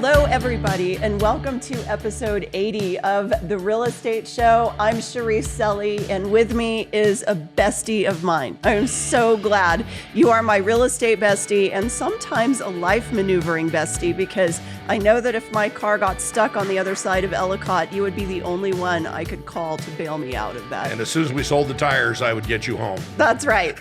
Hello, everybody, and welcome to episode 80 of The Real Estate Show. I'm Cherise, Selley, and with me is a bestie of mine. I'm so glad you are my real estate bestie and sometimes a life maneuvering bestie, because I know that if my car got stuck on the other side of Ellicott, you would be the only one I could call to bail me out of that. And as soon as we sold the tires, I would get you home. That's right.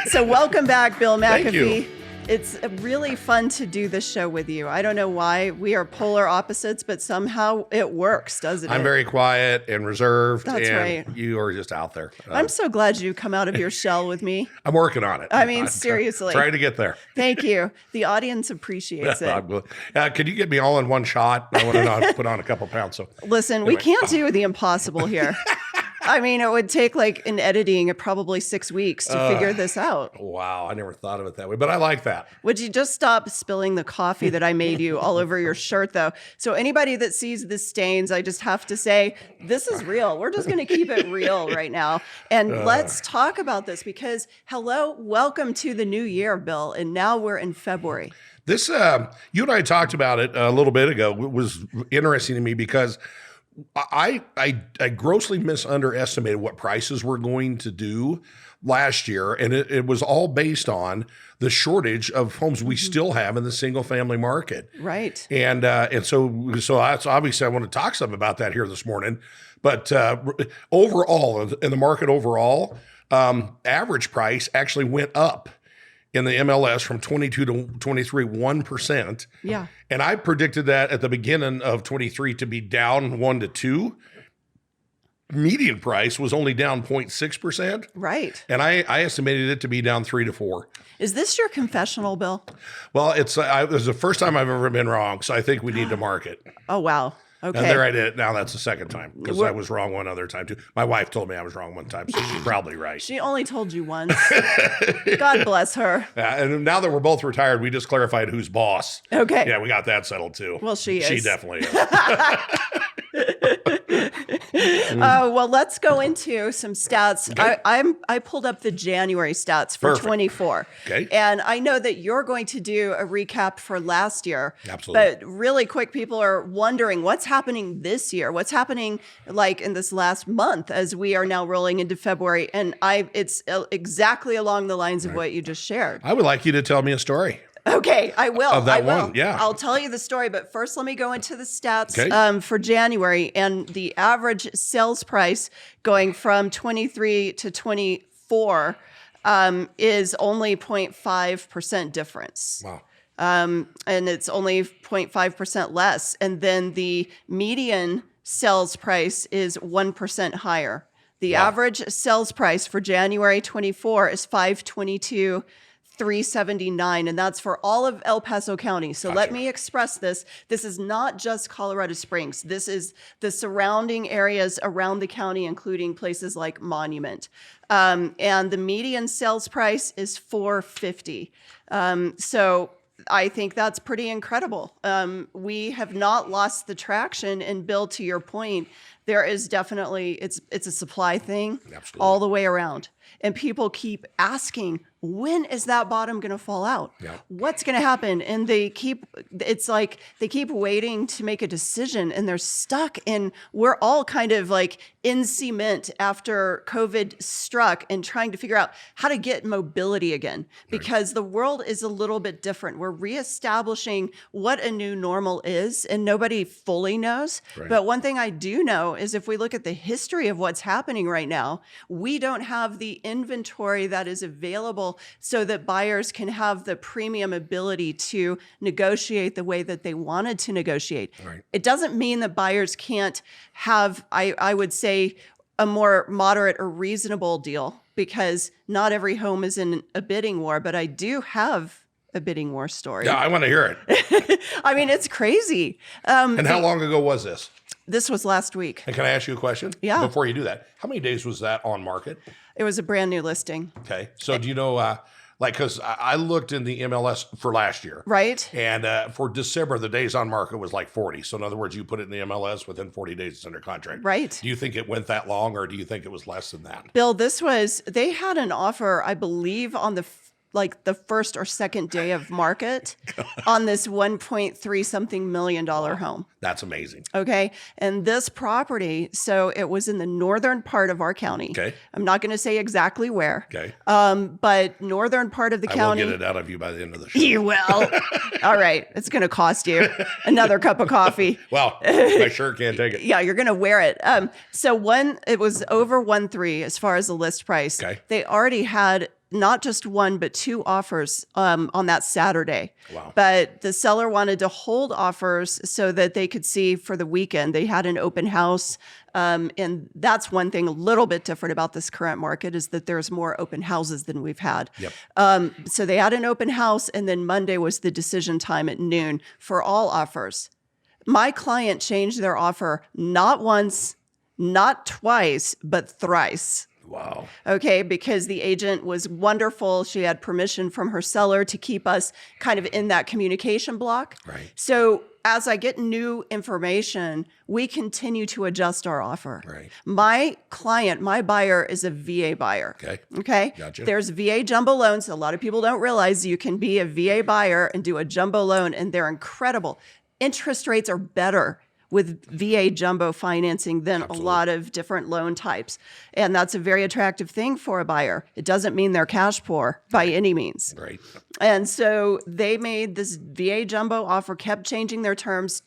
So welcome back, Bill McAfee. Thank you. It's really fun to do this show with you. I don't know why we are polar opposites, but somehow it works, doesn't it? I'm very quiet and reserved. That's and right. You are just out there. I'm so glad you come out of your shell with me. I'm working on it. I mean, seriously. Trying to get there. Thank you. The audience appreciates it. Could you get me all in one shot? I want to put on a couple pounds. So listen, anyway. We can't do the impossible here. I mean, it would take like in editing probably 6 weeks to figure this out. Wow, I never thought of it that way, but I like that. Would you just stop spilling the coffee that I made you all over your shirt, though? So anybody that sees the stains, I just have to say, this is real. We're just going to keep it real right now. And let's talk about this because, hello, welcome to the new year, Bill. And now we're in February. This, you and I talked about it a little bit ago. It was interesting to me because I grossly underestimated what prices were going to do last year, and it was all based on the shortage of homes we still have in the single family market. Right. And so that's obviously I want to talk some about that here this morning. But overall, in the market overall, average price actually went up in the MLS from 22 to 23, 1%. Yeah. And I predicted that at the beginning of 23 to be down 1 to 2. Median price was only down 0.6%. Right. And I estimated it to be down 3 to 4. Is this your confessional, Bill? Well, it was the first time I've ever been wrong. So I think we need to mark it. Oh, wow. Okay. And there I did. Now that's the second time because I was wrong one other time too. My wife told me I was wrong one time, so she's probably right. She only told you once. God bless her. And now that we're both retired, we just clarified who's boss. Okay. Yeah, we got that settled too. Well, she is. She definitely is. Well, let's go into some stats. Okay. I pulled up the January stats for 24. Okay. And I know that you're going to do a recap for last year. Absolutely. But really quick, people are wondering what's happening this year. What's happening like in this last month as we are now rolling into February. And it's exactly along the lines of what you just shared. I would like you to tell me a story. Okay, I will. Of that I will. one, yeah. I'll tell you the story, but first let me go into the stats Okay. For January. And the average sales price going from 23 to 24 is only 0.5% difference. Wow. And it's only 0.5% less. And then the median sales price is 1% higher. The average sales price for January 24 is $522,379, and that's for all of El Paso County. So let me express this. This is not just Colorado Springs. This is the surrounding areas around the county, including places like Monument. And the median sales price is $450. So I think that's pretty incredible. We have not lost the traction, and Bill, to your point, there is definitely, it's a supply thing. Absolutely. All the way around. And people keep asking, when is that bottom going to fall out? Yeah. What's going to happen? And it's like they keep waiting to make a decision, and they're stuck. And we're all kind of like in cement after COVID struck and trying to figure out how to get mobility again, because the world is a little bit different. We're reestablishing what a new normal is, and nobody fully knows. Right. But one thing I do know is if we look at the history of what's happening right now, we don't have the inventory that is available so that buyers can have the premium ability to negotiate the way that they wanted to negotiate. Right. It doesn't mean that buyers can't have, I would say, a more moderate or reasonable deal, because not every home is in a bidding war, but I do have a bidding war story. Yeah, I want to hear it. I mean, it's crazy. And how long ago was this? This was last week. And can I ask you a question? Yeah. Before you do that, how many days was that on market? It was a brand new listing. Okay. So do you know, because I looked in the MLS for last year. Right. And for December, the days on market was like 40. So in other words, you put it in the MLS, within 40 days it's under contract. Right. Do you think it went that long, or do you think it was less than that? Bill, they had an offer, I believe, on the like the first or second day of market on this 1.3 something million home. That's amazing. Okay. And this property, so it was in the northern part of our county. Okay. I'm not going to say exactly where. Okay. But northern part of the county. I will get it out of you by the end of the show. You will. All right. It's going to cost you another cup of coffee. Well, my shirt can't take it. Yeah, you're going to wear it. It was over 1.3 as far as the list price. Okay. They already had not just one, but two offers on that Saturday. Wow. But the seller wanted to hold offers so that they could see for the weekend. They had an open house. And that's one thing a little bit different about this current market is that there's more open houses than we've had. Yep. So they had an open house, and then Monday was the decision time at noon for all offers. My client changed their offer not once, not twice, but thrice. Wow. Okay, because the agent was wonderful. She had permission from her seller to keep us kind of in that communication block. Right. So as I get new information, we continue to adjust our offer. Right. My client, my buyer is a VA buyer. Okay. Okay. Gotcha. There's VA jumbo loans. A lot of people don't realize you can be a VA buyer and do a jumbo loan, and they're incredible. Interest rates are better with VA jumbo financing than a lot of different loan types. And that's a very attractive thing for a buyer. It doesn't mean they're cash poor by any means. Right. And so they made this VA jumbo offer, kept changing their terms.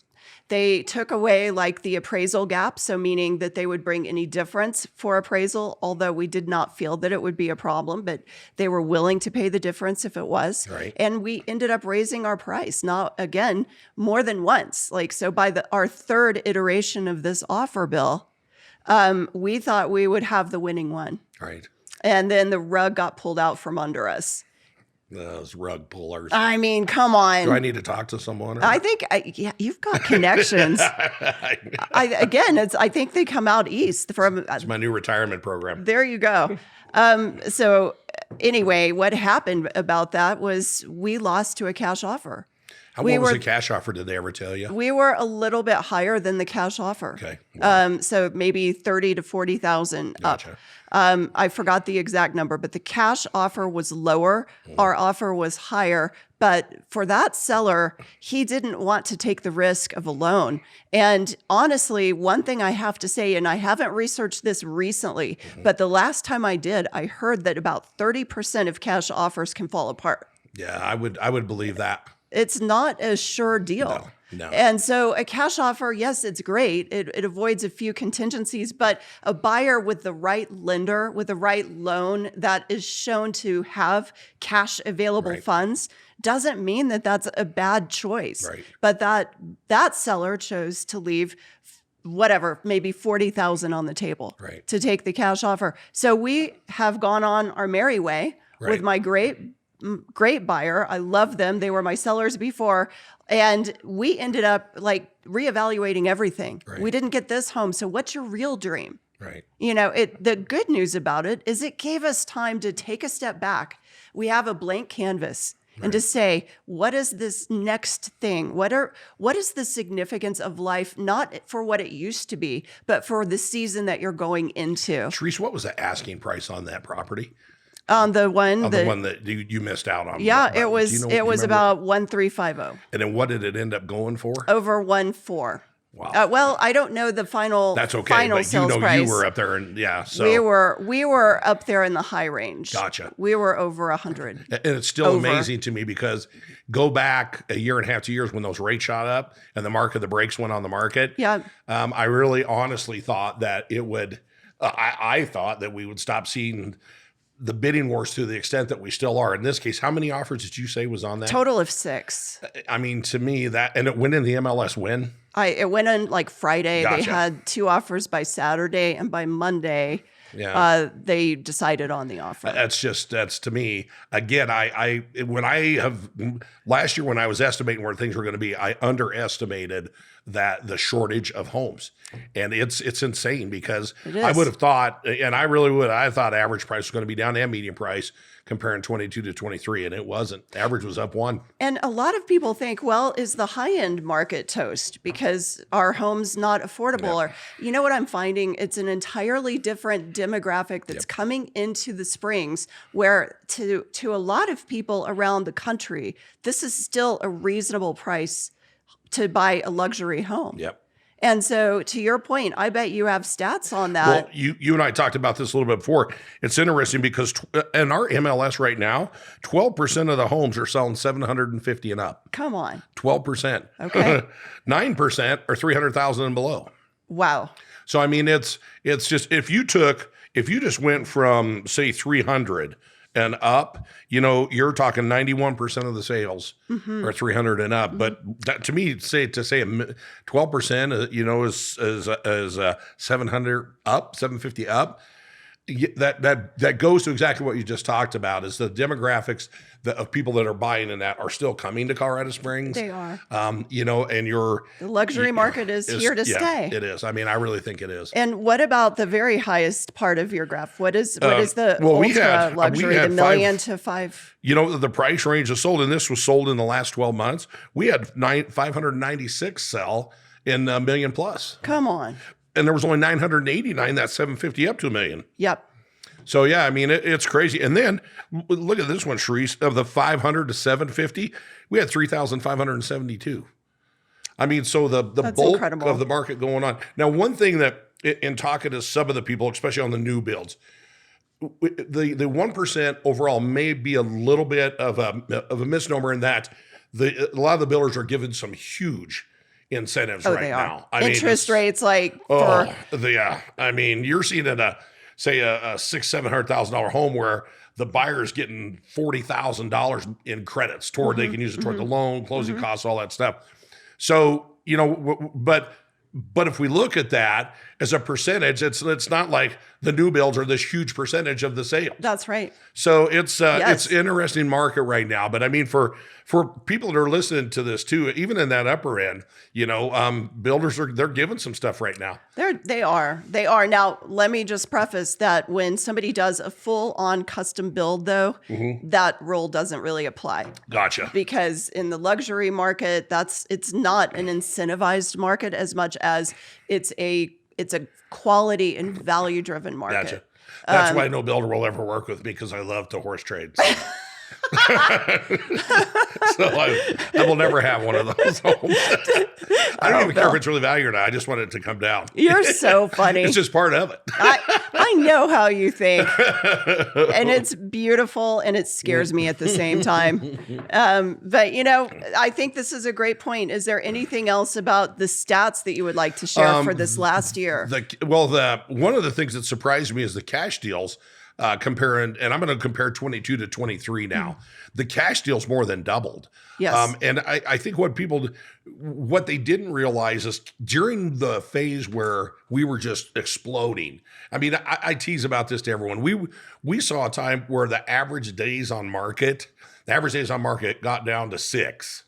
They took away like the appraisal gap, so meaning that they would bring any difference for appraisal, although we did not feel that it would be a problem, but they were willing to pay the difference if it was. Right. And we ended up raising our price, not again, more than once. Like, so by our third iteration of this offer, Bill, we thought we would have the winning one. Right. And then the rug got pulled out from under us. Those rug pullers. I mean, come on. Do I need to talk to someone? Or? I think, you've got connections. I think they come out east from. It's my new retirement program. There you go. So anyway, what happened about that was we lost to a cash offer. What was the cash offer? Did they ever tell you? We were a little bit higher than the cash offer. Okay. Wow. So maybe 30 to 40,000 Gotcha. up. I forgot the exact number, but the cash offer was lower. Our offer was higher. But for that seller, he didn't want to take the risk of a loan. And honestly, one thing I have to say, and I haven't researched this recently, but the last time I did, I heard that about 30% of cash offers can fall apart. Yeah, I would believe that. It's not a sure deal. No. And so a cash offer, yes, it's great. It avoids a few contingencies, but a buyer with the right lender, with the right loan that is shown to have cash available funds doesn't mean that that's a bad choice. Right. But that seller chose to leave whatever, maybe 40,000 on the table to take the cash offer. So we have gone on our merry way with my great buyer. I love them. They were my sellers before. And we ended up like reevaluating everything. Right. We didn't get this home. So what's your real dream? Right. You know, the good news about it is it gave us time to take a step back. We have a blank canvas and to say, what is this next thing? What is the significance of life, not for what it used to be, but for the season that you're going into? Cherise, what was the asking price on that property? On the one that you missed out on. Yeah, it was about 1,350. And then what did it end up going for? Over 1.4. Wow. Well, I don't know the final. That's okay. Final but sales you price. You were up there, and so we were up there in the high range. Gotcha. We were over 100. And it's still amazing to me because go back a year and a half, 2 years when those rates shot up and the brakes went on the market. Yeah. I really honestly thought that it would. I thought that we would stop seeing the bidding wars to the extent that we still are. In this case, how many offers did you say was on that? Total of 6. I mean, to me, and it went in the MLS when? It went in like Friday. Gotcha. They had 2 offers by Saturday, and by Monday, they decided on the offer. That's to me, again, last year when I was estimating where things were going to be, I underestimated that the shortage of homes. And it's insane because It is. I would have thought, and I really would, I thought average price was going to be down and median price comparing 22 to 23, and it wasn't. Average was up 1. And a lot of people think, well, is the high-end market toast because our home's not affordable? Or, you know what I'm finding? It's an entirely different demographic that's coming into the Springs, where to a lot of people around the country, this is still a reasonable price to buy a luxury home. Yep. And so, to your point, I bet you have stats on that. Well, you and I talked about this a little bit before. It's interesting because in our MLS right now, 12% of the homes are selling 750 and up. Come on. 12%. Okay. 9% are 300,000 and below. Wow. So I mean, it's just if you just went from say 300 and up, you're talking 91% of the sales are 300 and up. But that, to me, say 12%, is 700 up, 750 up. That goes to exactly what you just talked about. Is the demographics of people that are buying in that are still coming to Colorado Springs. They are. And The luxury market is here to stay. It is. I mean, I really think it is. And what about the very highest part of your graph? What is the well, ultra luxury, the million to 5? The price range is sold, and this was sold in the last 12 months. We had 596 sell in a million plus. Come on. And there was only 989, that's 750 up to a million. Yep. So, yeah, I mean, it's crazy. And then look at this one, Cherise. Of the 500 to 750, we had 3,572. I mean, so the That's bulk incredible. of the market going on. Now, one thing that in talking to some of the people, especially on the new builds, the 1% overall may be a little bit of a misnomer in that a lot of the builders are given some huge incentives right they are. now. I mean, Interest rates I mean, you're seeing at a $600,000-$700,000 home where the buyer's getting $40,000 in credits toward they can use it toward the loan, closing costs, all that stuff. So, but if we look at that as a percentage, it's not like the new builds are this huge percentage of the sales. That's right. So it's interesting market right now. But I mean, for people that are listening to this too, even in that upper end, builders they're giving some stuff right now. They are. Now, let me just preface that when somebody does a full-on custom build, though, that rule doesn't really apply. Gotcha. Because in the luxury market, it's not an incentivized market as much as it's a quality and value-driven market. Gotcha. That's why no builder will ever work with me, because I love to horse trade. So. So I will never have one of those homes. I don't even care if it's really valued or not. I just want it to come down. You're so funny. It's just part of it. I know how you think. And it's beautiful and it scares me at the same time. But, I think this is a great point. Is there anything else about the stats that you would like to share for this last year? One of the things that surprised me is the cash deals. Comparing, and I'm going to compare 22 to 23 now. The cash deals more than doubled. Yes. And I think what they didn't realize is during the phase where we were just exploding. I mean, I tease about this to everyone. We saw a time where the average days on market got down to 6.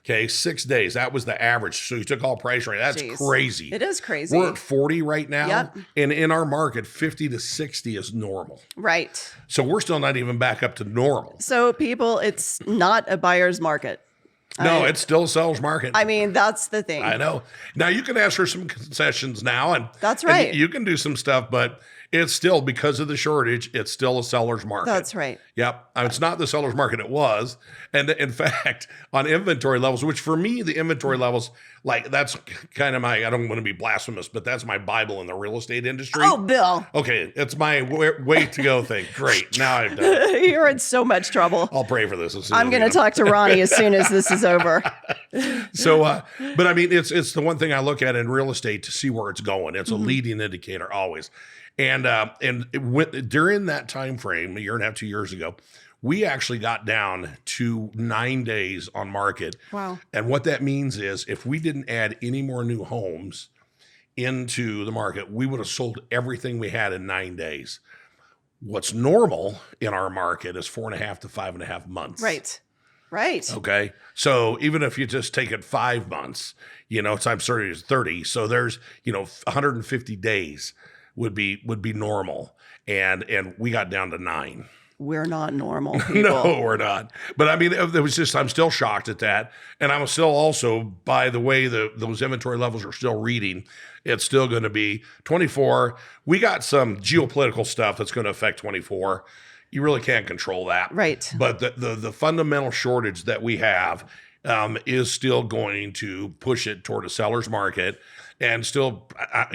Okay, 6 days. That was the average. So you took all price range. That's crazy. It is crazy. We're at 40 right now. Yep. And in our market, 50 to 60 is normal. Right. So we're still not even back up to normal. So people, it's not a buyer's market. No, it's still a seller's market. I mean, that's the thing. I know. Now you can ask for some concessions now, and that's right. And you can do some stuff, but it's still, because of the shortage, it's still a seller's market. That's right. Yep. It's not the seller's market it was. And in fact, on inventory levels, which for me, the inventory levels, like that's kind of I don't want to be blasphemous, but that's my Bible in the real estate industry. Oh, Bill. Okay. It's my way to go thing. Great. Now I've done it. You're in so much trouble. I'll pray for this. I'm going to talk to Ronnie as soon as this is over. So, but I mean, it's the one thing I look at in real estate to see where it's going. It's a leading indicator always. And during that time frame, a year and a half, 2 years ago, we actually got down to 9 days on market. Wow. And what that means is if we didn't add any more new homes into the market, we would have sold everything we had in 9 days. What's normal in our market is 4.5 to 5.5 months. Right. Right. Okay. So even if you just take it 5 months, times 30 is 30. So there's, 150 days would be normal. And we got down to 9. We're not normal people. No, we're not. But I mean, it was just, I'm still shocked at that. And I'm still also, by the way those inventory levels are still reading, it's still going to be 24. We got some geopolitical stuff that's going to affect 24. You really can't control that. Right. But the fundamental shortage that we have is still going to push it toward a seller's market. And still, I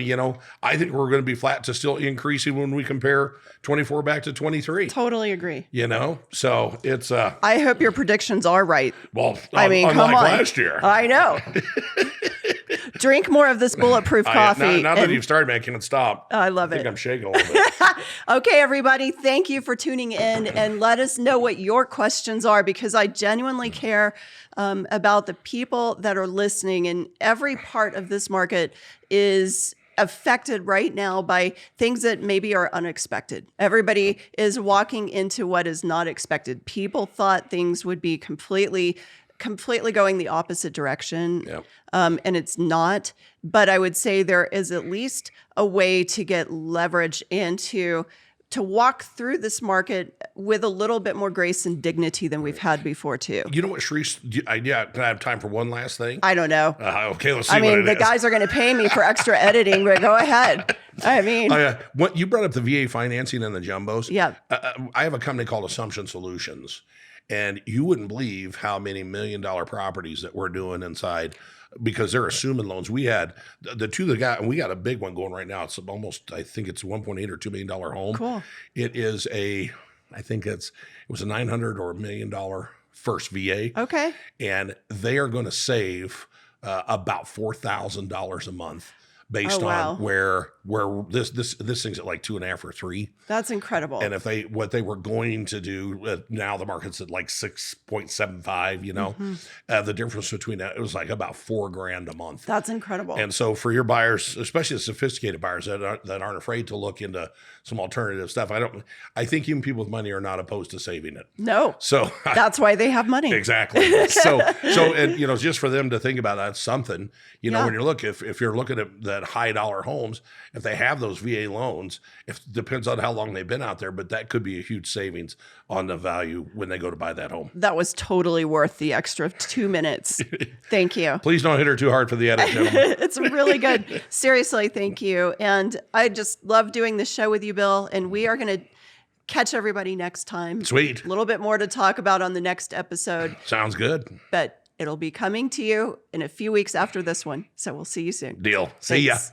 think we're going to be flat to still increasing when we compare 24 back to 23. Totally agree. So it's I hope your predictions are right. well, I mean, unlike come on. last year. I know. Drink more of this bulletproof coffee. Now that you've started, man, I can't stop. I love I think it. I'm shaking a little bit. Okay, everybody, thank you for tuning in, and let us know what your questions are, because I genuinely care about the people that are listening. And every part of this market is affected right now by things that maybe are unexpected. Everybody is walking into what is not expected. People thought things would be completely going the opposite direction. Yep. And it's not. But I would say there is at least a way to get leverage and to walk through this market with a little bit more grace and dignity than we've had before, too. You know what, Cherise? Can I have time for one last thing? I don't know. Okay, let's see. I mean, what the it is. guys are going to pay me for extra editing, but go ahead. I mean, what you brought up the VA financing and the jumbos. Yeah. I have a company called Assumption Solutions, and you wouldn't believe how many $1 million properties that we're doing inside, because they're assuming loans. We had the two that got, and we got a big one going right now. It's almost, I think it's $1.8 or $2 million home. Cool. It is it was a $900 or $1 million first VA. okay. And they are going to save about $4,000 a month based Oh, wow. on where this thing's at like 2.5 or 3. That's incredible. And if what they were going to do, now the market's at like 6.75, the difference between that, it was like about $4,000 a month. That's incredible. And so for your buyers, especially the sophisticated buyers that aren't afraid to look into some alternative stuff, I think even people with money are not opposed to saving it. No. So That's why they have money. exactly. So and just for them to think about that, something, Yeah. when if you're looking at that high dollar homes, if they have those VA loans, depends on how long they've been out there, but that could be a huge savings on the value when they go to buy that home. That was totally worth the extra 2 minutes. Thank you. Please don't hit her too hard for the edit, gentlemen. It's really good. Seriously, thank you. And I just love doing this show with you, Bill. And we are going to catch everybody next time. Sweet. A little bit more to talk about on the next episode, Sounds good. but it'll be coming to you in a few weeks after this one. So we'll see you soon. Deal. See ya. Thanks.